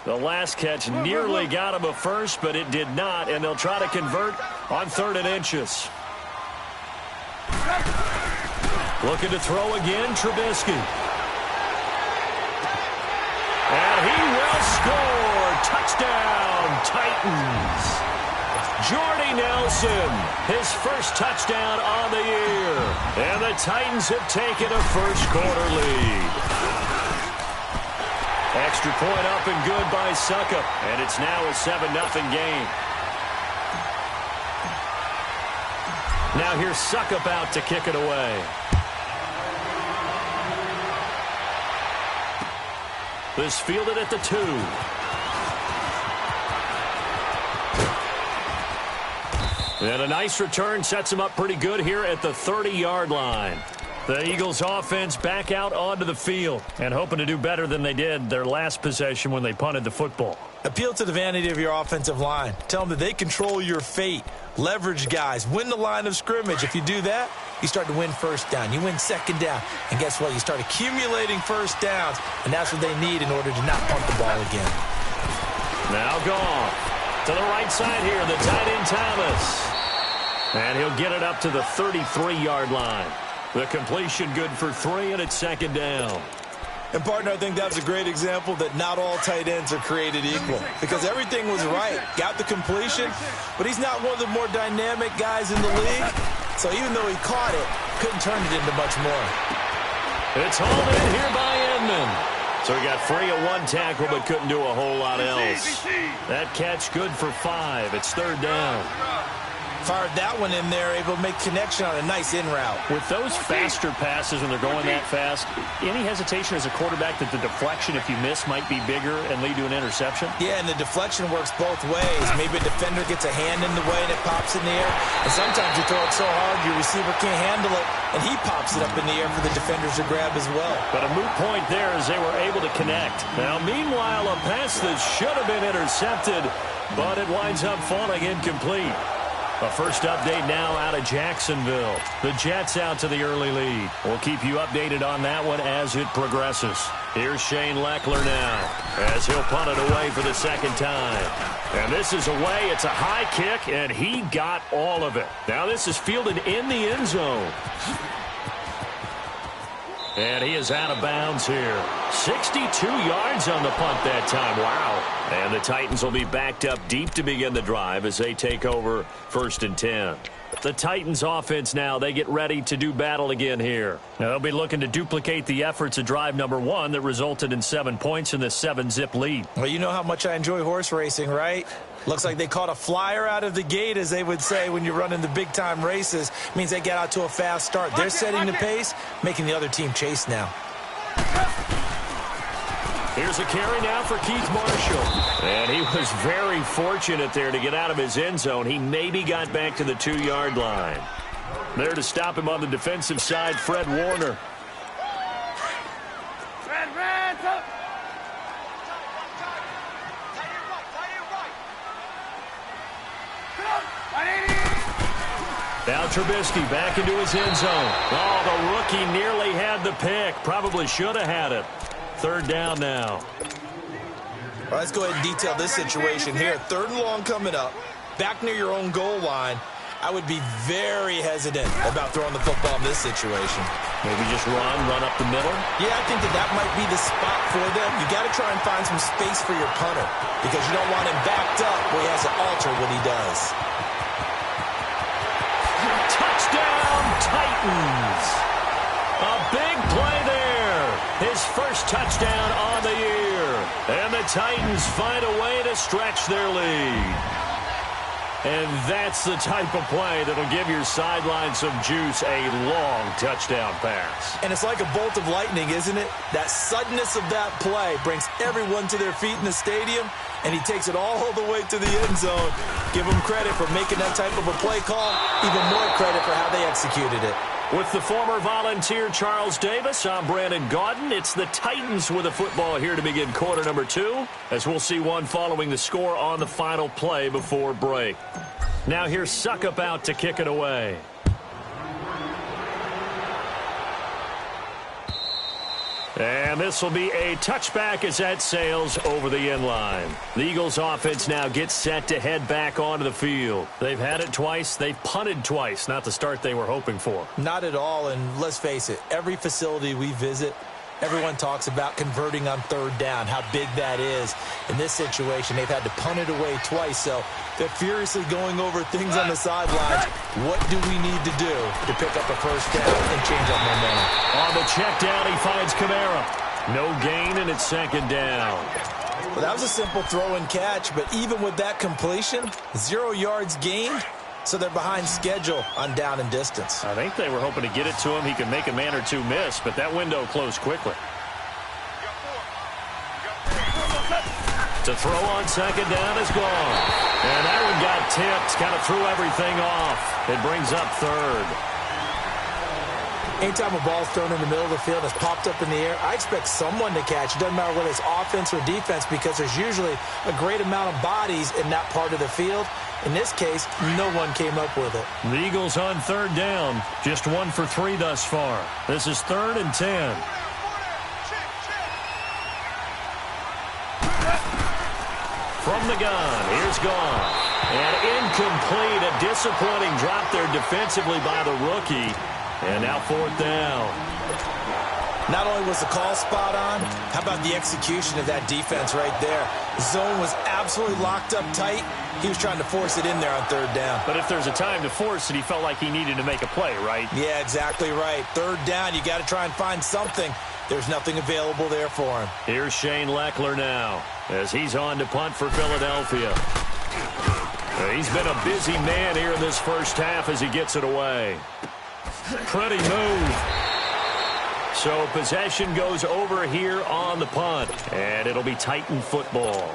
The last catch nearly got him a first, but it did not, and they'll try to convert on 3rd and inches. Looking to throw again, Trubisky. And he will score. Touchdown, Titans. Jordy Nelson, his first touchdown on the year. And the Titans have taken a first-quarter lead. Extra point up and good by Suckup. And it's now a 7-0 game. Now here's Suckup out to kick it away. This fielded at the 2. And a nice return sets him up pretty good here at the 30-yard line. The Eagles offense back out onto the field and hoping to do better than they did their last possession when they punted the football. Appeal to the vanity of your offensive line. Tell them that they control your fate. Leverage guys. Win the line of scrimmage. If you do that, you start to win first down. You win second down. And guess what? You start accumulating first downs. And that's what they need in order to not punt the ball again. Now gone. To the right side here, the tight end Thomas. And he'll get it up to the 33-yard line. The completion good for 3, and it's 2nd down. And, partner, I think that's a great example that not all tight ends are created equal. Because everything was right. Got the completion, but he's not one of the more dynamic guys in the league. So even though he caught it, couldn't turn it into much more. It's hauled in here by Edmond. So he got free of 1 tackle, but couldn't do a whole lot else. That catch good for 5. It's 3rd down. Fired that one in there, able to make connection on a nice in route. With those faster passes when they're going that fast, any hesitation as a quarterback that the deflection, if you miss, might be bigger and lead to an interception? Yeah, and the deflection works both ways. Maybe a defender gets a hand in the way and it pops in the air. And sometimes you throw it so hard your receiver can't handle it, and he pops it up in the air for the defenders to grab as well. But a moot point there as they were able to connect. Now, meanwhile, a pass that should have been intercepted, but it winds up falling incomplete. A first update now out of Jacksonville. The Jets out to the early lead. We'll keep you updated on that one as it progresses. Here's Shane Leckler now as he'll punt it away for the 2nd time. And this is away. It's a high kick, and he got all of it. Now this is fielded in the end zone. And he is out of bounds here. 62 yards on the punt that time. Wow. And the Titans will be backed up deep to begin the drive as they take over 1st and 10. The Titans offense now, they get ready to do battle again here. Now, they'll be looking to duplicate the efforts of drive number 1 that resulted in 7 points in this 7-zip lead. Well, you know how much I enjoy horse racing, right? Looks like they caught a flyer out of the gate, as they would say when you're running the big-time races. Means they get out to a fast start. They're setting the pace, making the other team chase now. Here's a carry now for Keith Marshall. And he was very fortunate there to get out of his end zone. He maybe got back to the 2-yard line. There to stop him on the defensive side, Fred Warner. Now Trubisky back into his end zone. Oh, the rookie nearly had the pick. Probably should have had it. 3rd down now. All right, let's go ahead and detail this situation here. 3rd and long coming up. Back near your own goal line. I would be very hesitant about throwing the football in this situation. Maybe just run up the middle? Yeah, I think that might be the spot for them. You got to try and find some space for your punter because you don't want him backed up where he has to alter what he does. Touchdown, Titans! A big play there. His first touchdown on the year. And the Titans find a way to stretch their lead. And that's the type of play that'll give your sideline some juice, a long touchdown pass. And it's like a bolt of lightning, isn't it? That suddenness of that play brings everyone to their feet in the stadium, and he takes it all the way to the end zone. Give him credit for making that type of a play call, even more credit for how they executed it. With the former Volunteer Charles Davis, I'm Brandon Gaudin. It's the Titans with a football here to begin quarter number 2, as we'll see one following the score on the final play before break. Now here's Suckup out to kick it away. And this will be a touchback as that sails over the end line. The Eagles offense now gets set to head back onto the field. They've had it twice. They've punted twice. Not the start they were hoping for. Not at all, and let's face it, every facility we visit, everyone talks about converting on third down, how big that is. In this situation, they've had to punt it away twice, so they're furiously going over things on the sidelines. What do we need to do to pick up a first down and change our momentum? On the check down, he finds Kamara. No gain, and it's second down. Well, that was a simple throw and catch, but even with that completion, 0 yards gained, so they're behind schedule on down and distance. I think they were hoping to get it to him. He could make a man or two miss, but that window closed quickly. To throw on second down is gone. And that one got tipped, kind of threw everything off. It brings up third. Anytime a ball's thrown in the middle of the field, it's popped up in the air, I expect someone to catch. It doesn't matter whether it's offense or defense because there's usually a great amount of bodies in that part of the field. In this case, no one came up with it. The Eagles on third down. Just 1 for 3 thus far. This is 3rd and 10. From the gun, here's Goff. And incomplete, a disappointing drop there defensively by the rookie. And now 4th down. Not only was the call spot on, how about the execution of that defense right there? Zone was absolutely locked up tight. He was trying to force it in there on third down. But if there's a time to force it, he felt like he needed to make a play, right? Yeah, exactly right. Third down, you got to try and find something. There's nothing available there for him. Here's Shane Leckler now as he's on to punt for Philadelphia. He's been a busy man here in this first half as he gets it away. Pretty move. So possession goes over here on the punt, and it'll be Titan football.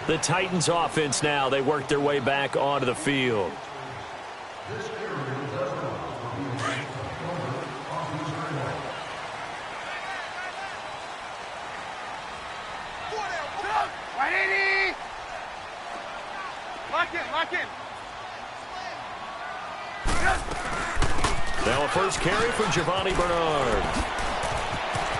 The Titans offense now, they work their way back onto the field. Lock in. Now a first carry for Giovanni Bernard.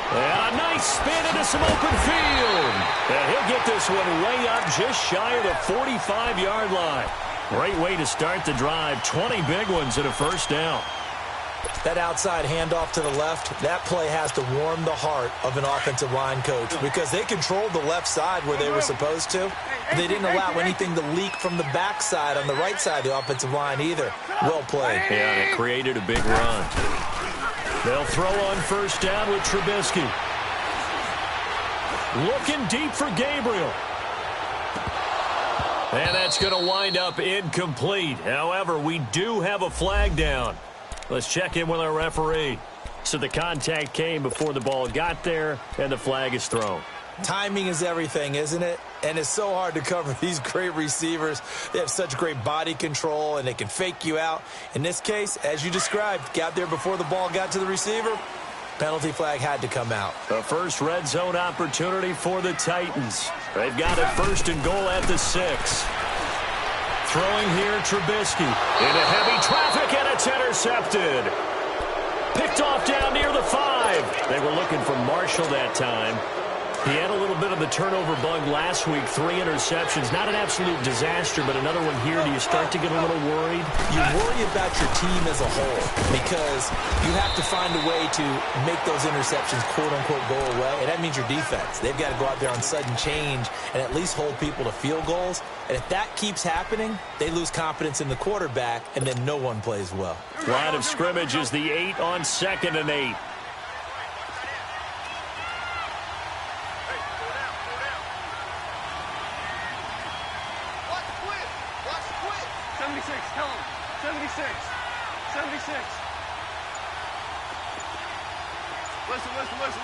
And a nice spin into some open field. And he'll get this one way up just shy of the 45-yard line. Great way to start the drive. 20 big ones and a first down. That outside handoff to the left, that play has to warm the heart of an offensive line coach because they controlled the left side where they were supposed to. They didn't allow anything to leak from the backside on the right side of the offensive line either. Well played. Yeah, and it created a big run. They'll throw on first down with Trubisky. Looking deep for Gabriel. And that's going to wind up incomplete. However, we do have a flag down. Let's check in with our referee. So the contact came before the ball got there, and the flag is thrown. Timing is everything, isn't it? And it's so hard to cover these great receivers. They have such great body control, and they can fake you out. In this case, as you described, got there before the ball got to the receiver. Penalty flag had to come out. The first red zone opportunity for the Titans. They've got it first and goal at the 6. Throwing here, Trubisky. Into heavy traffic, and it's intercepted. Picked off down near the 5. They were looking for Marshall that time. He had a little bit of the turnover bug last week. 3 interceptions. Not an absolute disaster, but another one here. Do you start to get a little worried? You worry about your team as a whole because you have to find a way to make those interceptions, quote-unquote, go away, and that means your defense. They've got to go out there on sudden change and at least hold people to field goals. And if that keeps happening, they lose confidence in the quarterback, and then no one plays well. Line of scrimmage is the 8 on 2nd and 8.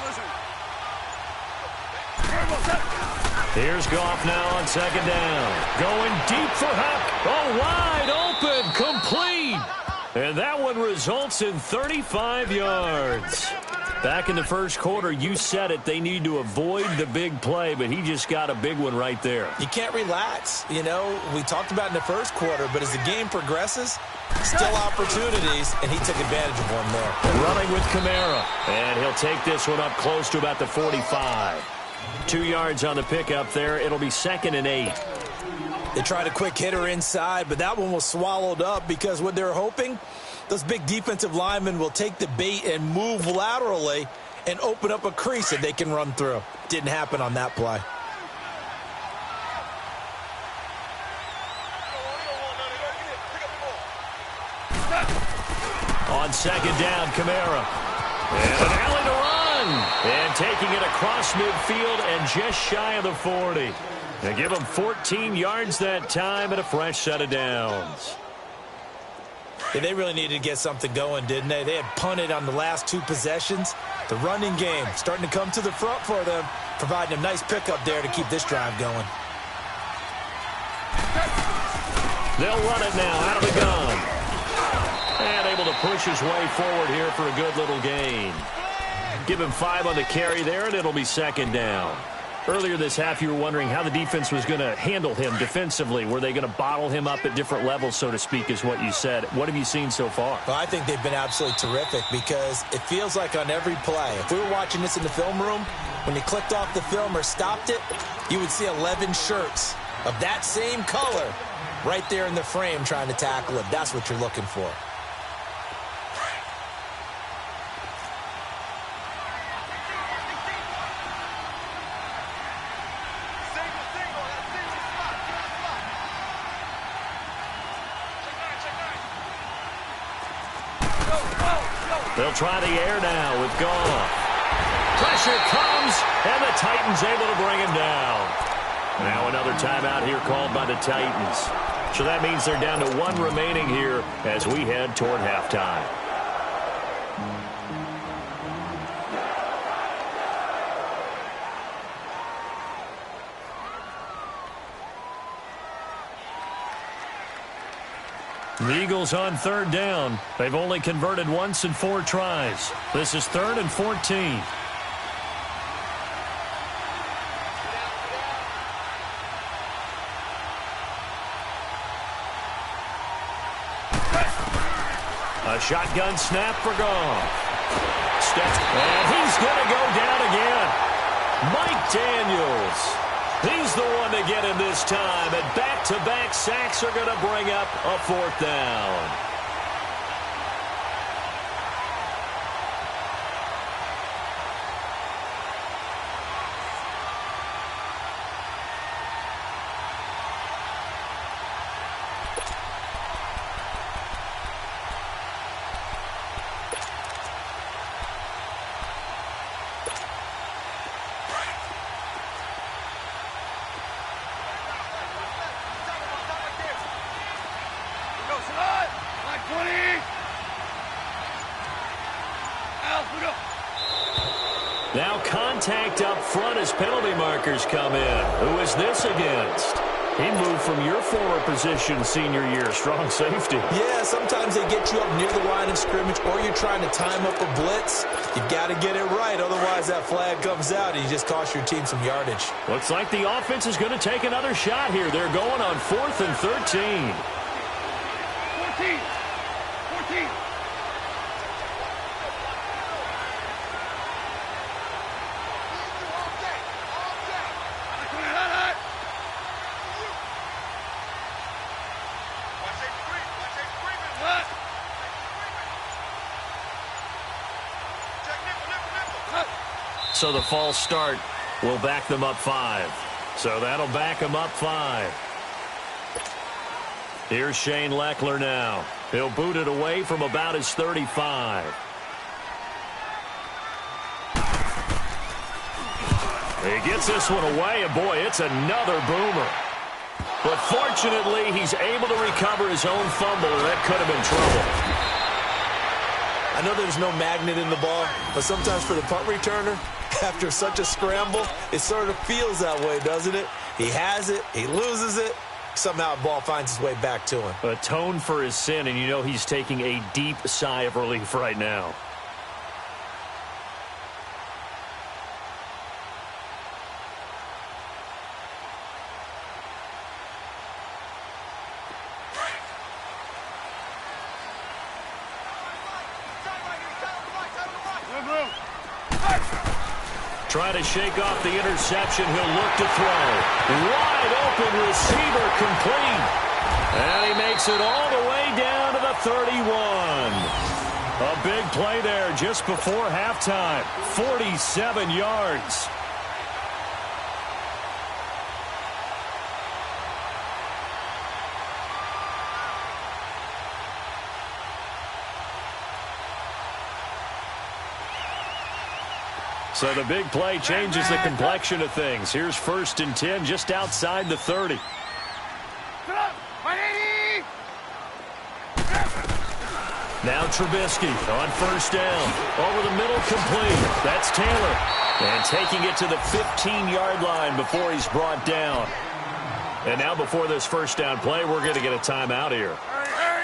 Listen. Here's Goff now on 2nd down. Going deep for Huck. Oh, wide open, complete. And that one results in 35 yards. Back in the first quarter, you said it, they need to avoid the big play, but he just got a big one right there. You can't relax. You know, we talked about in the first quarter, but as the game progresses, still opportunities, and he took advantage of one there. Running with Kamara, and he'll take this one up close to about the 45. 2 yards on the pickup there. It'll be 2nd and 8. They tried a quick hitter inside, but that one was swallowed up because what they're hoping, those big defensive linemen will take the bait and move laterally and open up a crease that they can run through. Didn't happen on that play. On 2nd down, Kamara. And an alley to run. And taking it across midfield and just shy of the 40. They give him 14 yards that time and a fresh set of downs. Yeah, they really needed to get something going, didn't they? They had punted on the last 2 possessions. The running game starting to come to the front for them, providing a nice pickup there to keep this drive going. They'll run it now out of the gun. And able to push his way forward here for a good little gain. Give him 5 on the carry there, and it'll be 2nd down. Earlier this half, you were wondering how the defense was going to handle him defensively. Were they going to bottle him up at different levels, so to speak, is what you said. What have you seen so far? Well, I think they've been absolutely terrific because it feels like on every play, if we were watching this in the film room, when you clicked off the film or stopped it, you would see 11 shirts of that same color right there in the frame trying to tackle it. That's what you're looking for. They'll try the air now with Goff. Pressure comes, and the Titans able to bring him down. Now another timeout here called by the Titans. So that means they're down to 1 remaining here as we head toward halftime. The Eagles on 3rd down. They've only converted once in 4 tries. This is 3rd and 14. A shotgun snap for Goff. And he's going to go down again. Mike Daniels. He's the one to get him this time, and back-to-back sacks are going to bring up a 4th down. Now contact up front as penalty markers come in. Who is this against? He moved from your former position senior year, strong safety. Yeah, sometimes they get you up near the line of scrimmage or you're trying to time up a blitz. You've got to get it right, otherwise that flag comes out and you just cost your team some yardage. Looks like the offense is going to take another shot here. They're going on 4th and 13. 14. So the false start will back them up 5. So that'll back them up 5. Here's Shane Leckler now. He'll boot it away from about his 35. He gets this one away, and boy, it's another boomer. But fortunately, he's able to recover his own fumble, and that could have been trouble. I know there's no magnet in the ball, but sometimes for the punt returner, after such a scramble, it sort of feels that way, doesn't it? He has it, he loses it, somehow the ball finds its way back to him. Atone for his sin, and you know he's taking a deep sigh of relief right now. Trying to shake off the interception. He'll look to throw. Wide open receiver complete. And he makes it all the way down to the 31. A big play there just before halftime. 47 yards. So the big play changes the complexion of things. Here's 1st and 10 just outside the 30. Now Trubisky on 1st down. Over the middle, complete. That's Taylor. And taking it to the 15-yard line before he's brought down. And now before this 1st down play, we're going to get a timeout here,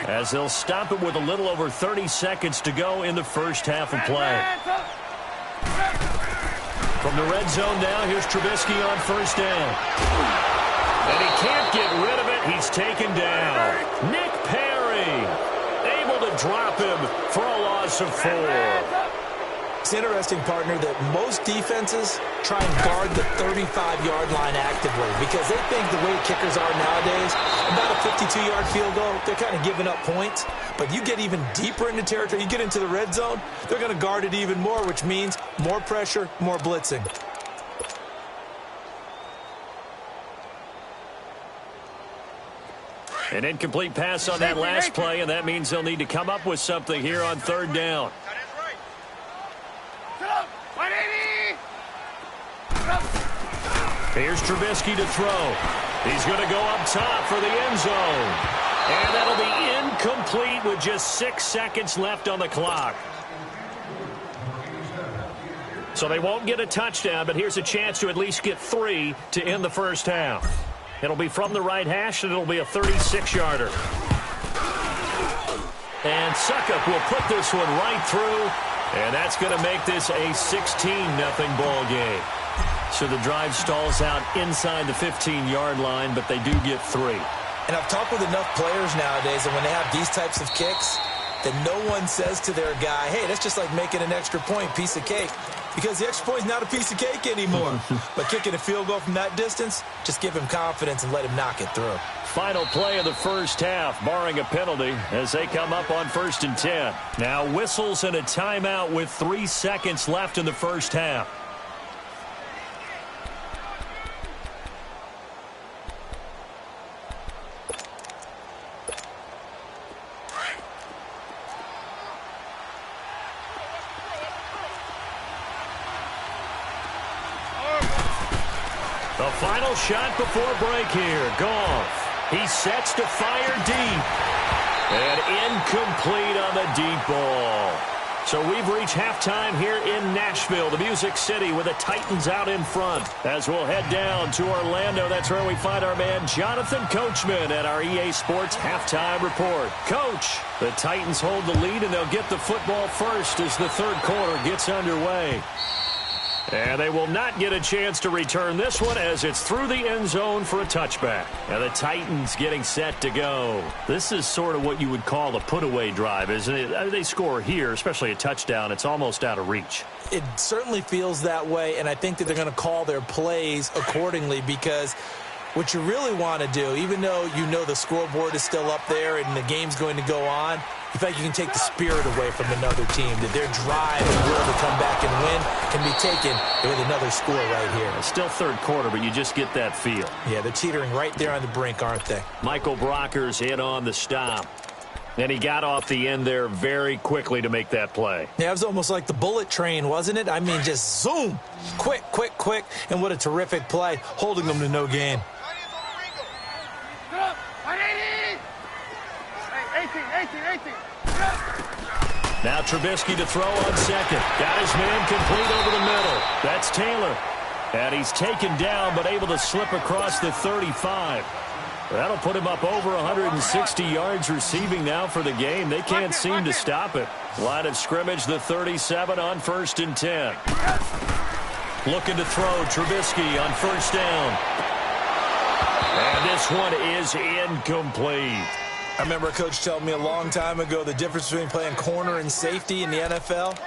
as they'll stop it with a little over 30 seconds to go in the first half of play. From the red zone now, here's Trubisky on 1st down. And he can't get rid of it. He's taken down. Nick Perry able to drop him for a loss of 4. It's interesting, partner, that most defenses try and guard the 35-yard line actively because they think the way kickers are nowadays, about a 52-yard field goal, they're kind of giving up points. But you get even deeper into territory, you get into the red zone, they're going to guard it even more, which means more pressure, more blitzing. An incomplete pass on that last play, and that means they'll need to come up with something here on 3rd down. Here's Trubisky to throw. He's going to go up top for the end zone. And that'll be incomplete with just 6 seconds left on the clock. So they won't get a touchdown, but here's a chance to at least get 3 to end the first half. It'll be from the right hash, and it'll be a 36-yarder. And Suckup will put this one right through, and that's going to make this a 16-0 ball game. So the drive stalls out inside the 15-yard line, but they do get 3. And I've talked with enough players nowadays that when they have these types of kicks, that no one says to their guy, hey, that's just like making an extra point, piece of cake. Because the extra point is not a piece of cake anymore. But kicking a field goal from that distance, just give him confidence and let him knock it through. Final play of the first half, barring a penalty, as they come up on 1st and 10. Now whistles and a timeout with 3 seconds left in the first half. The final shot before break here. Goff. He sets to fire deep. And incomplete on the deep ball. So we've reached halftime here in Nashville, the Music City, with the Titans out in front. As we'll head down to Orlando, that's where we find our man Jonathan Coachman at our EA Sports Halftime Report. Coach, the Titans hold the lead, and they'll get the football first as the 3rd quarter gets underway. And they will not get a chance to return this one as it's through the end zone for a touchback. And the Titans getting set to go. This is sort of what you would call a put-away drive, isn't it? They score here, especially a touchdown. It's almost out of reach. It certainly feels that way, and I think that they're going to call their plays accordingly because what you really want to do, even though you know the scoreboard is still up there and the game's going to go on, you feel like you can take the spirit away from another team, that their drive and will to come back and win can be taken with another score right here. It's still 3rd quarter, but you just get that feel. Yeah, they're teetering right there on the brink, aren't they? Michael Brocker's in on the stop. And he got off the end there very quickly to make that play. Yeah, it was almost like the bullet train, wasn't it? I mean, just zoom. Quick, quick, quick. And what a terrific play, holding them to no gain. 18. Now Trubisky to throw on 2nd. Got his man complete over the middle. That's Taylor. And he's taken down but able to slip across the 35. That'll put him up over 160 yards receiving now for the game. They can't seem to stop it. Line of scrimmage, the 37 on 1st and 10. Looking to throw, Trubisky on 1st down. And this one is incomplete. I remember a coach telling me a long time ago the difference between playing corner and safety in the NFL.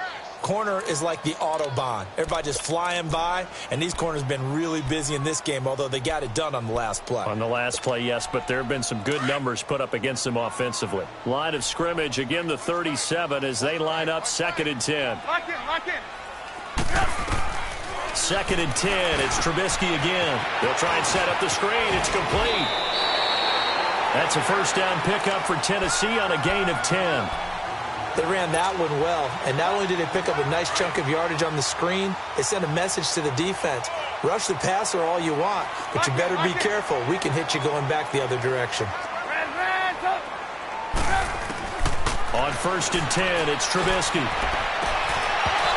Corner is like the Autobahn. Everybody just flying by, and these corners have been really busy in this game, although they got it done on the last play. On the last play, yes, but there have been some good numbers put up against them offensively. Line of scrimmage, again the 37 as they line up 2nd and 10. Lock in, lock in. 2nd and 10, it's Trubisky again. They'll try and set up the screen. It's complete. That's a first down pickup for Tennessee on a gain of 10. They ran that one well, and not only did they pick up a nice chunk of yardage on the screen, they sent a message to the defense. Rush the passer all you want, but you better be careful. We can hit you going back the other direction. On 1st and 10, it's Trubisky.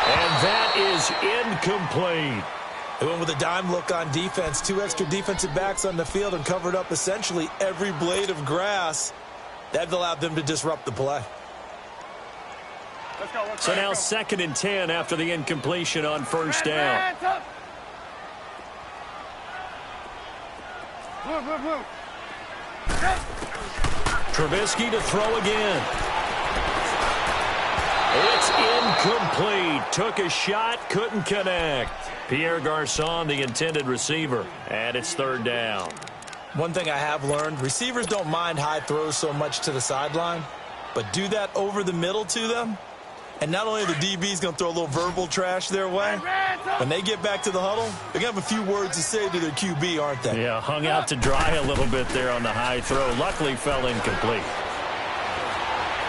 And that is incomplete. They went with a dime look on defense. 2 extra defensive backs on the field and covered up essentially every blade of grass. That allowed them to disrupt the play. Let's go, So now 2nd and 10 after the incompletion on 1st down. Move, move, move. Trubisky to throw again. It's incomplete. Took a shot, couldn't connect. Pierre Garçon, the intended receiver, and it's 3rd down. One thing I have learned, receivers don't mind high throws so much to the sideline, but do that over the middle to them, and not only are the DBs going to throw a little verbal trash their way, when they get back to the huddle, they're going to have a few words to say to their QB, aren't they? Yeah, hung out to dry a little bit there on the high throw. Luckily fell incomplete.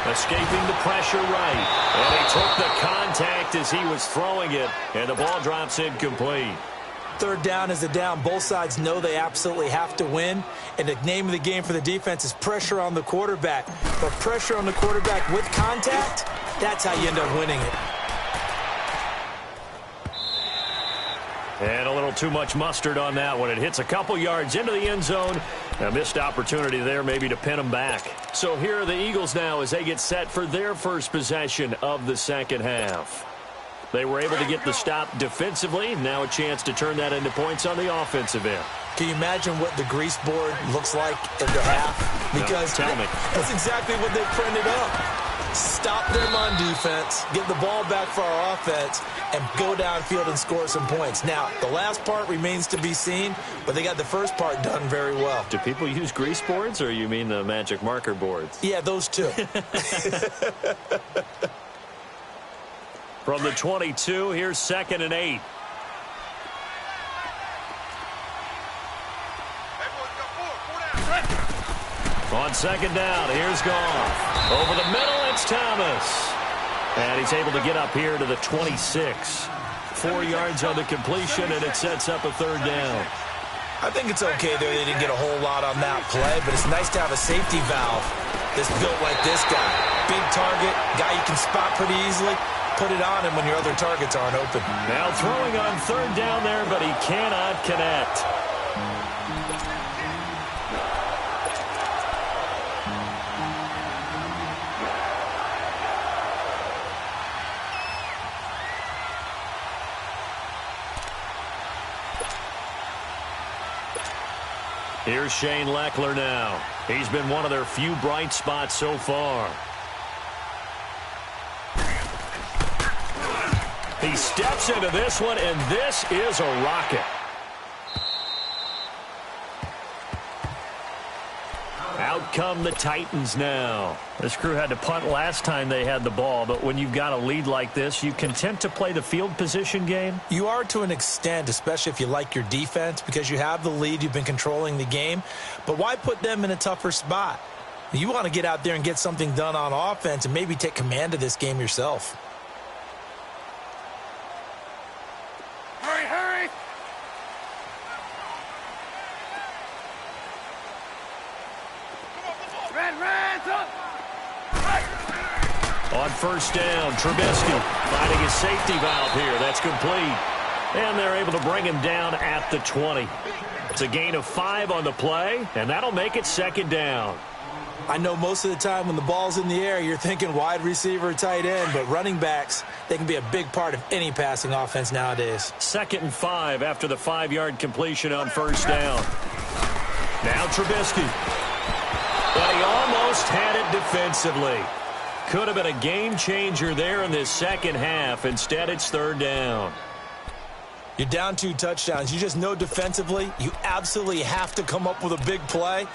Escaping the pressure right. And he took the contact as he was throwing it, and the ball drops incomplete. 3rd down is a down. Both sides know they absolutely have to win, and the name of the game for the defense is pressure on the quarterback. But pressure on the quarterback with contact, that's how you end up winning it. And a little too much mustard on that one. It hits a couple yards into the end zone. A missed opportunity there maybe to pin them back. So here are the Eagles now as they get set for their first possession of the 2nd half. They were able to get the stop defensively. Now a chance to turn that into points on the offensive end. Can you imagine what the grease board looks like at the half? Because no, tell me. That's exactly what they printed up. Stop them on defense, get the ball back for our offense, and go downfield and score some points. Now, the last part remains to be seen, but they got the first part done very well. Do people use grease boards, or you mean the magic marker boards? Yeah, those two. From the 22, here's 2nd and 8. On 2nd down, here's Goff. Over the middle, it's Thomas. And he's able to get up here to the 26. 4 yards on the completion, and it sets up a 3rd down. I think it's okay there. They didn't get a whole lot on that play, but it's nice to have a safety valve that's built like this guy. Big target, guy you can spot pretty easily. Put it on him when your other targets aren't open. Now throwing on 3rd down there, but he cannot connect. Here's Shane Leckler now. He's been one of their few bright spots so far. He steps into this one, and this is a rocket. Out come the Titans now. This crew had to punt last time they had the ball, but when you've got a lead like this, you content to play the field position game? You are to an extent, especially if you like your defense, because you have the lead, you've been controlling the game. But why put them in a tougher spot? You want to get out there and get something done on offense and maybe take command of this game yourself. Hurry, hurry. Red, up. On 1st down, Trubisky finding his safety valve here. That's complete. And they're able to bring him down at the 20. It's a gain of 5 on the play, and that'll make it 2nd down. I know most of the time when the ball's in the air, you're thinking wide receiver, tight end, but running backs, they can be a big part of any passing offense nowadays. 2nd and 5 after the 5-yard completion on 1st down. Now Trubisky. But he almost had it defensively. Could have been a game changer there in this second half. Instead, it's third down. You're down 2 touchdowns. You just know defensively you absolutely have to come up with a big play.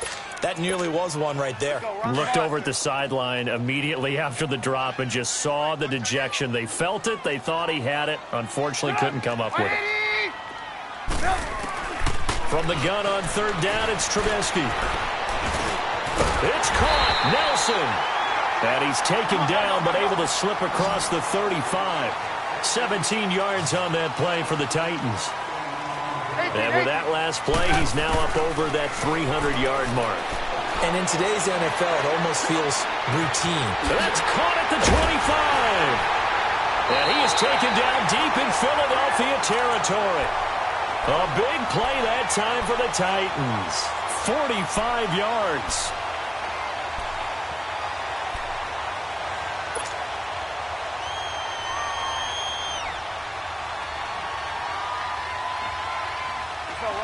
That nearly was one right there. Looked over at the sideline immediately after the drop and just saw the dejection. They felt it. They thought he had it. Unfortunately, couldn't come up with it. From the gun on third down, it's Trubisky. It's caught. Nelson. And he's taken down but able to slip across the 35. 17 yards on that play for the Titans. And with that last play, he's now up over that 300-yard mark. And in today's NFL, it almost feels routine. That's caught at the 25. And he is taken down deep in Philadelphia territory. A big play that time for the Titans. 45 yards.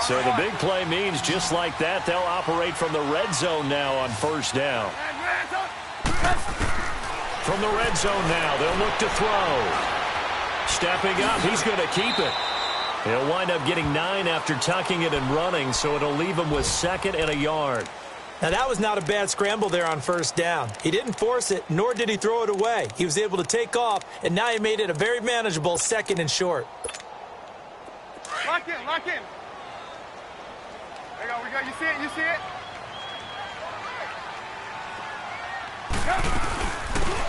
So the big play means just like that, they'll operate from the red zone now on first down. From the red zone now, they'll look to throw. Stepping up, he's going to keep it. He'll wind up getting 9 after tucking it and running, so it'll leave him with 2nd and a yard. Now, that was not a bad scramble there on first down. He didn't force it, nor did he throw it away. He was able to take off, and now he made it a very manageable 2nd and short. Lock in, lock in. There we go. You see it? You see it?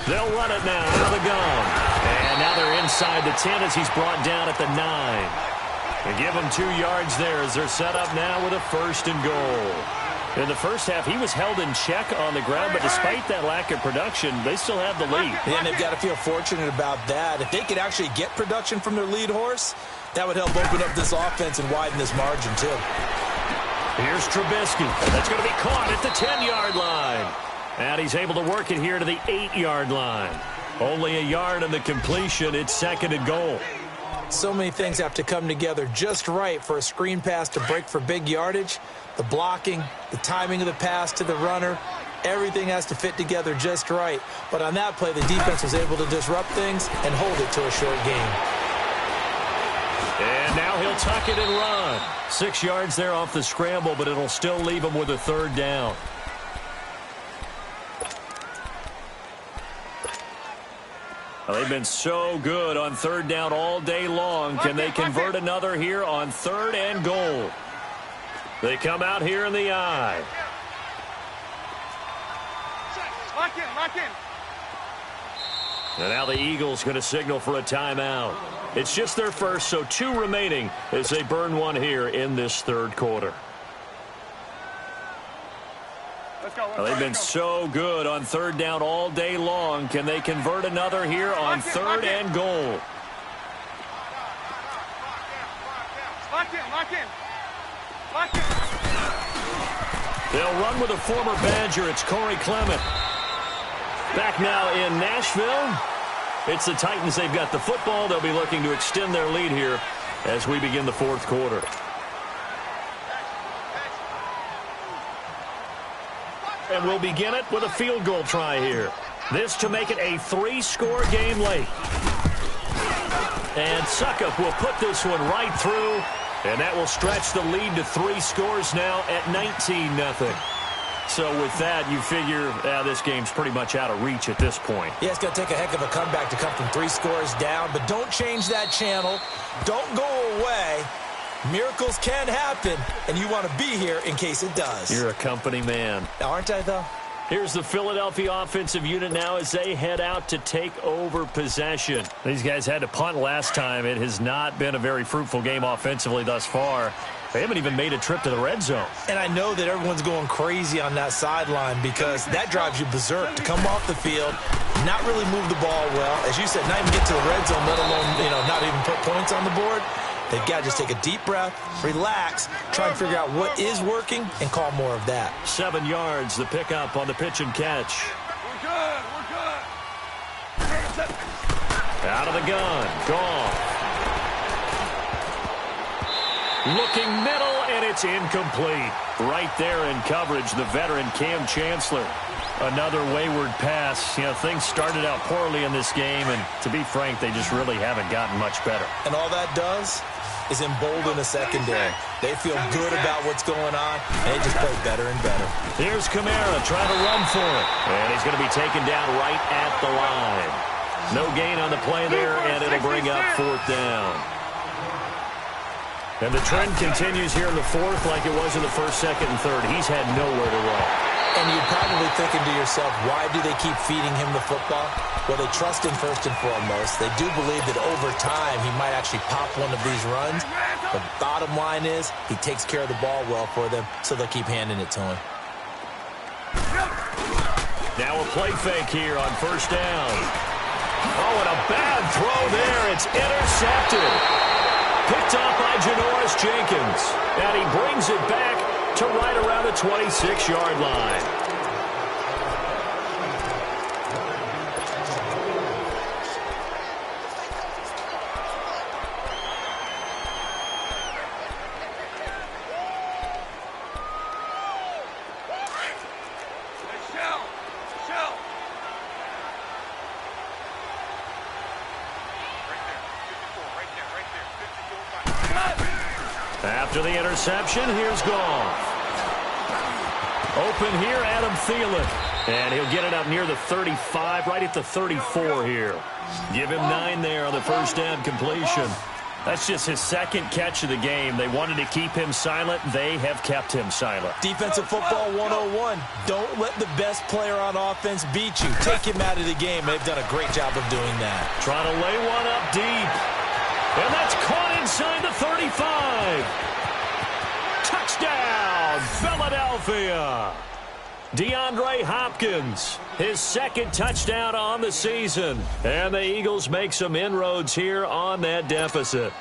They'll run it now out of the gun. And now they're inside the 10 as he's brought down at the 9. They give him 2 yards there as they're set up now with a 1st and goal. In the first half, he was held in check on the ground, but despite that lack of production, they still have the lead. And they've got to feel fortunate about that. If they could actually get production from their lead horse, that would help open up this offense and widen this margin, too. Here's Trubisky. That's going to be caught at the 10-yard line. And he's able to work it here to the 8-yard line. Only a yard on the completion. It's 2nd and goal. So many things have to come together just right for a screen pass to break for big yardage. The blocking, the timing of the pass to the runner, everything has to fit together just right. But on that play, the defense was able to disrupt things and hold it to a short game. And now he'll tuck it and run. 6 yards there off the scramble, but it'll still leave him with a 3rd down. Well, they've been so good on 3rd down all day long. Can they convert another here on 3rd and goal? They come out here in the eye. Lock in, lock in. And now the Eagles going to signal for a timeout. It's just their first, so 2 remaining as they burn one here in this 3rd quarter. Let's go. Well, they've been so good on 3rd down all day long. Can they convert another here on 3rd and goal? Lock in, lock in. Lock in. They'll run with a former Badger. It's Corey Clement. Back now in Nashville. It's the Titans. They've got the football. They'll be looking to extend their lead here as we begin the 4th quarter. And we'll begin it with a field goal try here. This to make it a 3-score game late. And Suckup will put this one right through. And that will stretch the lead to 3 scores now at 19-0. So with that, you figure this game's pretty much out of reach at this point. Yeah, it's going to take a heck of a comeback to come from 3 scores down. But don't change that channel. Don't go away. Miracles can happen, and you want to be here in case it does. You're a company man. Aren't I, though? Here's the Philadelphia offensive unit now as they head out to take over possession. These guys had to punt last time. It has not been a very fruitful game offensively thus far. They haven't even made a trip to the red zone. And I know that everyone's going crazy on that sideline because that drives you berserk to come off the field, not really move the ball well. As you said, not even get to the red zone, let alone, not even put points on the board. They've got to just take a deep breath, relax, try and figure out what is working, and call more of that. 7 yards, the pickup on the pitch and catch. We're good, we're good. Out of the gun, gone. Looking middle, and it's incomplete. Right there in coverage, the veteran Cam Chancellor. Another wayward pass. You know, things started out poorly in this game, and to be frank, they just really haven't gotten much better. And all that does is embolden the secondary. They feel good about what's going on, and they just play better and better. Here's Kamara trying to run for it, and he's going to be taken down right at the line. No gain on the play there, and it'll bring up 4th down. And the trend continues here in the 4th like it was in the 1st, 2nd, and 3rd. He's had nowhere to run. And you're probably thinking to yourself, why do they keep feeding him the football? Well, they trust him first and foremost. They do believe that over time he might actually pop one of these runs. The bottom line is he takes care of the ball well for them, so they'll keep handing it to him. Now a play fake here on 1st down. Oh, and a bad throw there. It's intercepted. Picked off by Janoris Jenkins. And he brings it back to right around the 26-yard line. After the interception, here's Goff. Open here, Adam Thielen. And he'll get it up near the 35, right at the 34 here. Give him 9 there on the 1st down completion. That's just his 2nd catch of the game. They wanted to keep him silent. They have kept him silent. Defensive football 101. Don't let the best player on offense beat you. Take him out of the game. They've done a great job of doing that. Trying to lay one up deep. And that's caught inside the 35. Touchdown, Philadelphia. DeAndre Hopkins, his 2nd touchdown on the season. And the Eagles make some inroads here on that deficit.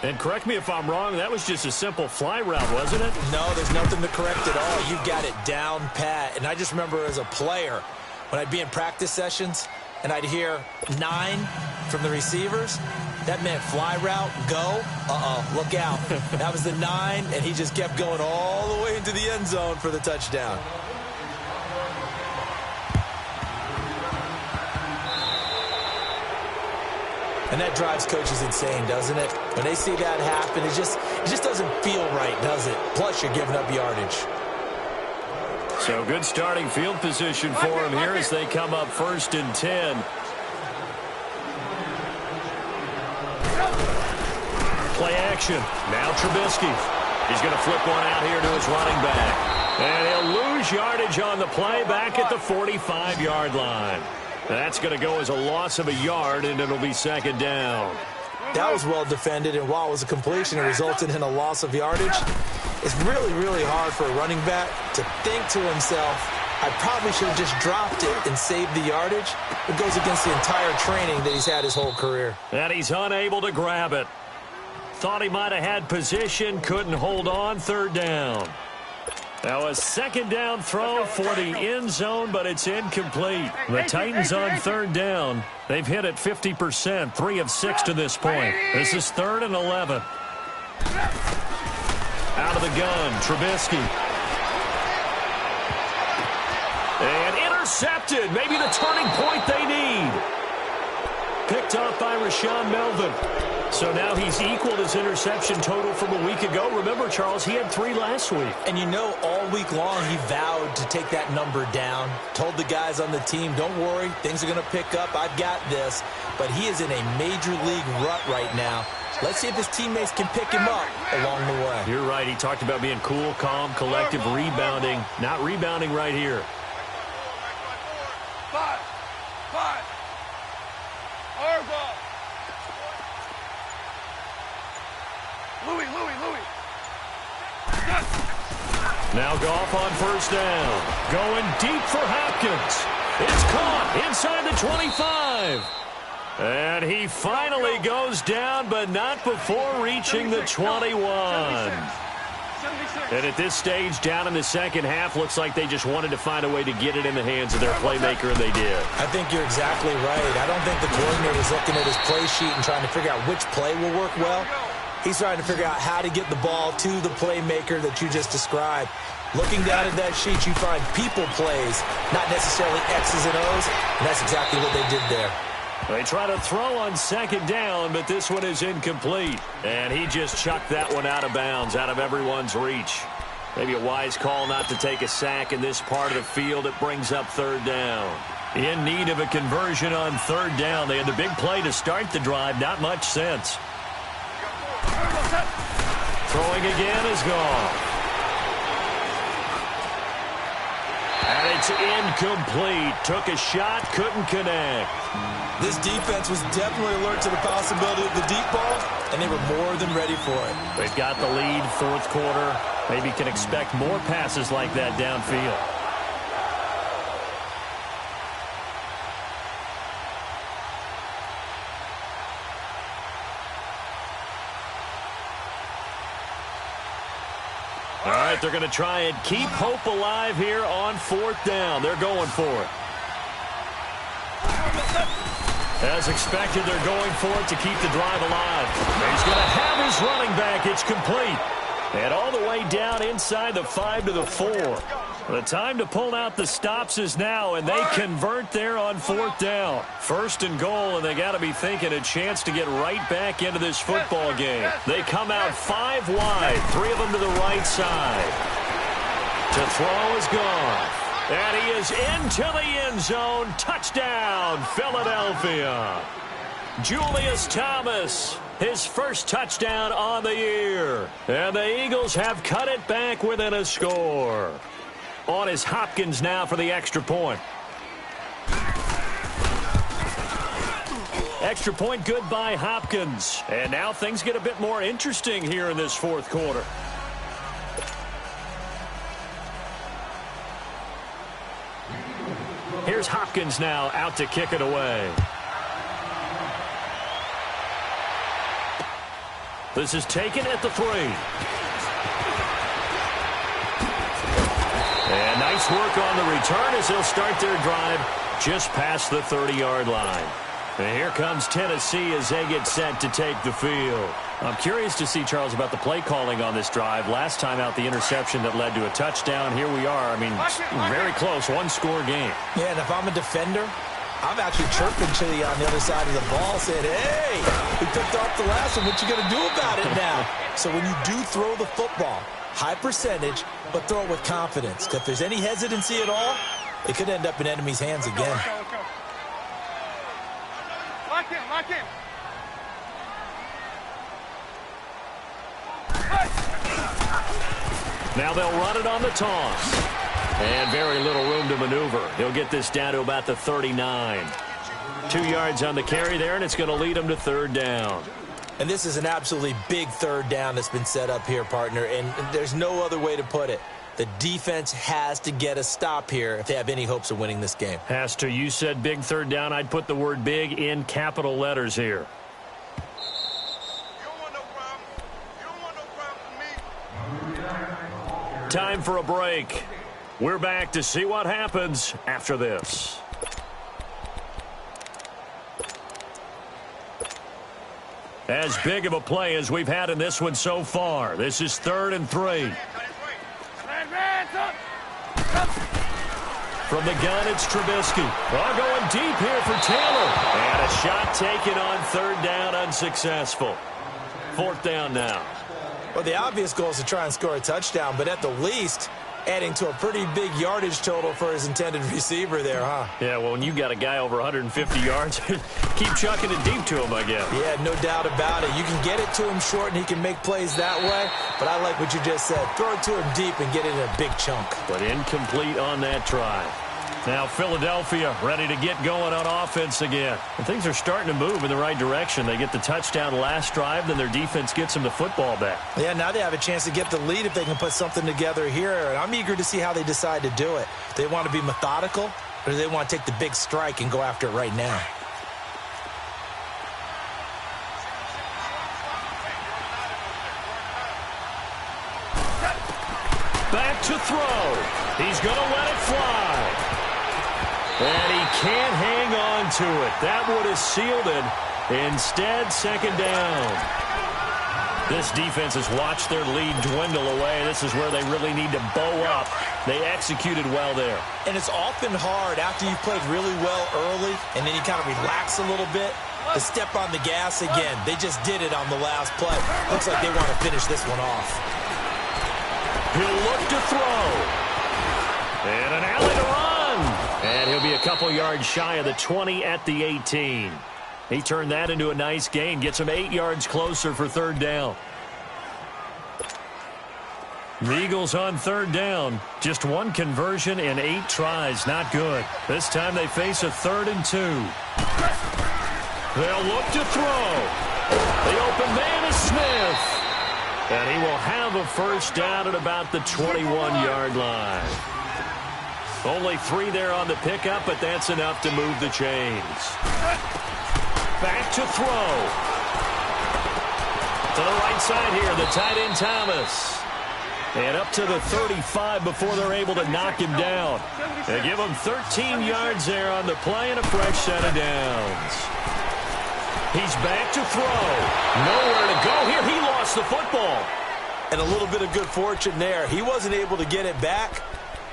And correct me if I'm wrong, that was just a simple fly route, wasn't it? No, there's nothing to correct at all. You got it down pat. And I just remember as a player, when I'd be in practice sessions, and I'd hear 9 from the receivers, that meant fly route, go, look out. That was the 9, and he just kept going all the way into the end zone for the touchdown. And that drives coaches insane, doesn't it? When they see that happen, it just doesn't feel right, does it? Plus, you're giving up yardage. So good starting field position for him here as they come up 1st and 10. Play action. Now Trubisky. He's going to flip one out here to his running back. And he'll lose yardage on the play back at the 45-yard line. That's going to go as a loss of a yard, and it'll be 2nd down. That was well defended, and while it was a completion, it resulted in a loss of yardage. It's really, really hard for a running back to think to himself, I probably should have just dropped it and saved the yardage. It goes against the entire training that he's had his whole career. And he's unable to grab it. Thought he might have had position, couldn't hold on, 3rd down. Now a 2nd down throw for the end zone, but it's incomplete. The Titans on 3rd down. They've hit it 50%, 3 of 6 to this point. This is 3rd and 11. Out of the gun, Trubisky. And intercepted. Maybe the turning point they need. Picked off by Rashaan Melvin. So now he's equaled his interception total from a week ago. Remember, Charles, he had 3 last week. And you know, all week long he vowed to take that number down. Told the guys on the team, don't worry, things are going to pick up. I've got this. But he is in a major league rut right now. Let's see if his teammates can pick him up along the way. You're right. He talked about being cool, calm, collective, rebounding. Not rebounding right here. 5. Our ball. Louis. Now Goff on 1st down. Going deep for Hopkins. It's caught inside the 25. And he finally goes down, but not before reaching the 21. And at this stage, down in the 2nd half, looks like they just wanted to find a way to get it in the hands of their playmaker, and they did. I think you're exactly right. I don't think the coordinator is looking at his play sheet and trying to figure out which play will work well. He's trying to figure out how to get the ball to the playmaker that you just described. Looking down at that sheet, you find people plays, not necessarily X's and O's, and that's exactly what they did there. They try to throw on second down, but this one is incomplete. And he just chucked that one out of bounds, out of everyone's reach. Maybe a wise call not to take a sack in this part of the field. It brings up third down. In need of a conversion on third down. They had the big play to start the drive. Not much sense. Throwing again is gone. And it's incomplete. Took a shot, couldn't connect. This defense was definitely alert to the possibility of the deep ball, and they were more than ready for it. They've got the lead, fourth quarter. Maybe can expect more passes like that downfield. All right, they're going to try and keep hope alive here on fourth down. They're going for it. As expected, they're going for it to keep the drive alive. He's going to have his running back. It's complete. And all the way down inside the 5 to the 4. The time to pull out the stops is now, and they convert there on fourth down. First and goal, and they got to be thinking a chance to get right back into this football game. They come out 5 wide, 3 of them to the right side. To throw is gone. And he is into the end zone. Touchdown, Philadelphia. Julius Thomas, his first touchdown on the year. And the Eagles have cut it back within a score. On is Hopkins now for the extra point. Extra point good by Hopkins. And now things get a bit more interesting here in this fourth quarter. Here's Hopkins now out to kick it away. This is taken at the 3. And nice work on the return as they'll start their drive just past the 30-yard line. And here comes Tennessee as they get set to take the field. I'm curious to see, Charles, about the play calling on this drive. Last time out, the interception that led to a touchdown. Here we are. I mean, very close, one-score game. Yeah, and if I'm a defender, I'm actually chirping to you on the other side of the ball, saying, hey, we picked off the last one. What you going to do about it now? So when you do throw the football, high percentage, but throw it with confidence. If there's any hesitancy at all, it could end up in enemy's hands again. Lock in, lock in. Now they'll run it on the toss. And very little room to maneuver. He'll get this down to about the 39. 2 yards on the carry there, and it's going to lead him to third down. And this is an absolutely big third down that's been set up here, partner, and there's no other way to put it. The defense has to get a stop here if they have any hopes of winning this game. Has to. You said big third down. I'd put the word big in capital letters here. Time for a break. We're back to see what happens after this. As big of a play as we've had in this one so far. This is 3rd and 3. From the gun, it's Trubisky. Oh, going deep here for Taylor. And a shot taken on third down, unsuccessful. Fourth down now. Well, the obvious goal is to try and score a touchdown, but at the least, adding to a pretty big yardage total for his intended receiver there, huh? Yeah, well, when you got a guy over 150 yards, keep chucking it deep to him, I guess. Yeah, no doubt about it. You can get it to him short, and he can make plays that way, but I like what you just said. Throw it to him deep and get it in a big chunk. But incomplete on that try. Now Philadelphia ready to get going on offense again. And things are starting to move in the right direction. They get the touchdown last drive, then their defense gets them the football back. Yeah, now they have a chance to get the lead if they can put something together here. And I'm eager to see how they decide to do it. Do they want to be methodical, or do they want to take the big strike and go after it right now? Back to throw. He's going to let it fly. And he can't hang on to it. That would have sealed it. Instead, second down. This defense has watched their lead dwindle away. This is where they really need to bow up. They executed well there. And it's often hard after you've played really well early and then you kind of relax a little bit to step on the gas again. They just did it on the last play. Looks like they want to finish this one off. He'll look to throw. And an alley to run. And he'll be a couple yards shy of the 20 at the 18. He turned that into a nice gain. Gets him 8 yards closer for third down. The Eagles on third down. Just one conversion in 8 tries. Not good. This time they face a 3rd and 2. They'll look to throw. The open man is Smith. And he will have a first down at about the 21-yard line. Only 3 there on the pickup, but that's enough to move the chains. Back to throw. To the right side here, the tight end Thomas. And up to the 35 before they're able to knock him down. They give him 13 yards there on the play and a fresh set of downs. He's back to throw. Nowhere to go here. He lost the football. And a little bit of good fortune there. He wasn't able to get it back,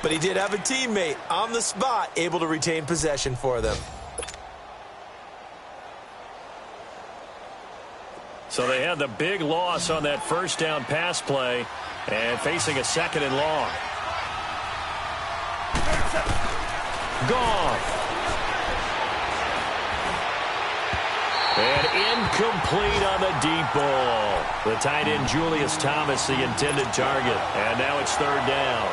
but he did have a teammate on the spot able to retain possession for them. So they had the big loss on that first down pass play and facing a 2nd and long. Goff. And incomplete on the deep ball. The tight end Julius Thomas, the intended target. And now it's 3rd down.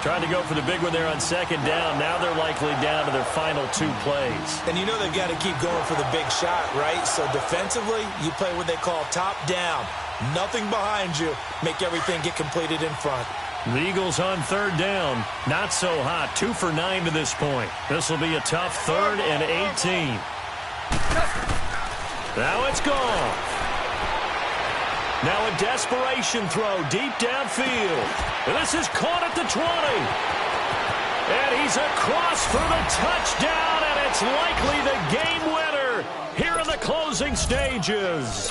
Trying to go for the big one there on 2nd down. Now they're likely down to their final 2 plays. And you know they've got to keep going for the big shot, right? So defensively, you play what they call top down. Nothing behind you. Make everything get completed in front. The Eagles on 3rd down. Not so hot. 2 for 9 to this point. This will be a tough 3rd and 18. Now it's gone. Now a desperation throw deep downfield. And this is caught at the 20. And he's across for the touchdown, and it's likely the game winner here in the closing stages.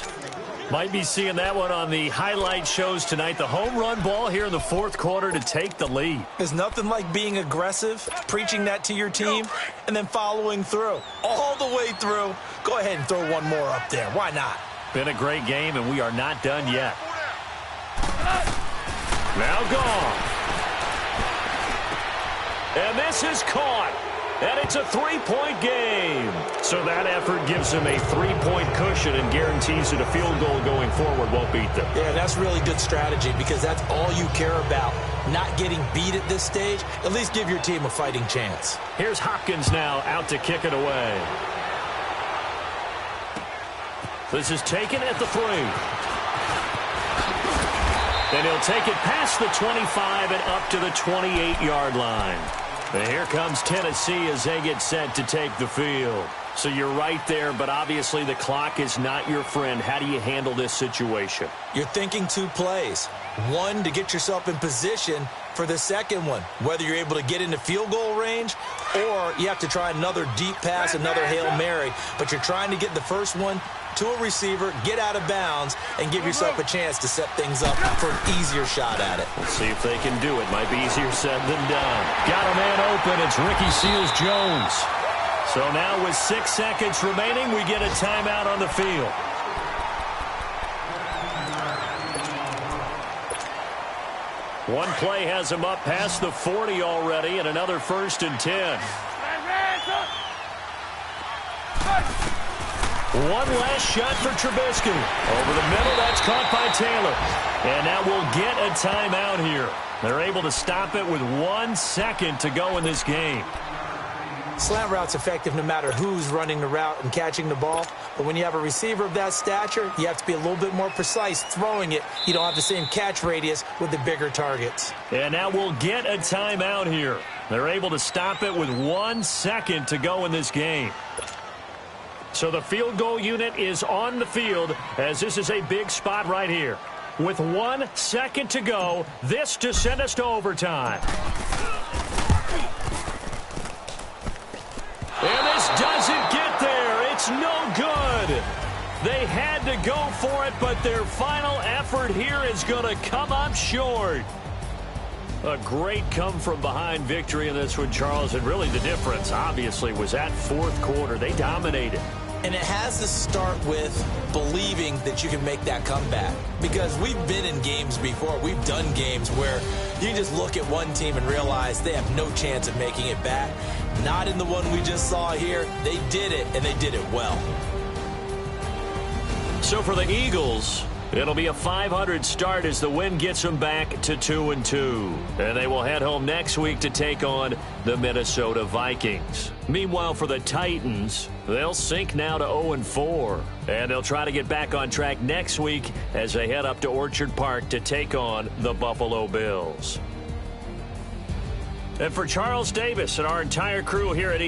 Might be seeing that one on the highlight shows tonight. The home run ball here in the 4th quarter to take the lead. There's nothing like being aggressive, preaching that to your team, and then following through. All the way through. Go ahead and throw one more up there. Why not? Been a great game, and we are not done yet. Now gone. And this is caught. And it's a 3-point game. So that effort gives them a 3-point cushion and guarantees that a field goal going forward won't beat them. Yeah, that's really good strategy because that's all you care about. Not getting beat at this stage. At least give your team a fighting chance. Here's Hopkins now out to kick it away. This is taken at the 3. And he'll take it past the 25 and up to the 28-yard line. And here comes Tennessee as they get set to take the field. So you're right there, but obviously the clock is not your friend. How do you handle this situation? You're thinking 2 plays. One, to get yourself in position for the second one, whether you're able to get into field goal range or you have to try another deep pass, another Hail Mary. But you're trying to get the first one to a receiver, get out of bounds, and give yourself a chance to set things up for an easier shot at it. Let's see if they can do it. Might be easier said than done. Got a man open. It's Ricky Seals-Jones. So now with 6 seconds remaining, we get a timeout on the field. One play has him up past the 40 already, and another 1st and 10. One last shot for Trubisky. Over the middle, that's caught by Taylor. And now we'll get a timeout here. They're able to stop it with 1 second to go in this game. Slant route's effective no matter who's running the route and catching the ball. But when you have a receiver of that stature, you have to be a little bit more precise throwing it. You don't have the same catch radius with the bigger targets. And now we'll get a timeout here. They're able to stop it with 1 second to go in this game. So the field goal unit is on the field as this is a big spot right here. With 1 second to go, this to send us to overtime. And this doesn't get there. It's no good. They had to go for it, but their final effort here is going to come up short. A great come-from-behind victory in this one, Charles, and really the difference, obviously, was that fourth quarter. They dominated. And it has to start with believing that you can make that comeback. Because we've been in games before. We've done games where you just look at one team and realize they have no chance of making it back. Not in the one we just saw here. They did it, and they did it well. So for the Eagles, it'll be a 500 start as the win gets them back to 2-2. And they will head home next week to take on the Minnesota Vikings. Meanwhile, for the Titans, they'll sink now to 0-4. And they'll try to get back on track next week as they head up to Orchard Park to take on the Buffalo Bills. And for Charles Davis and our entire crew here at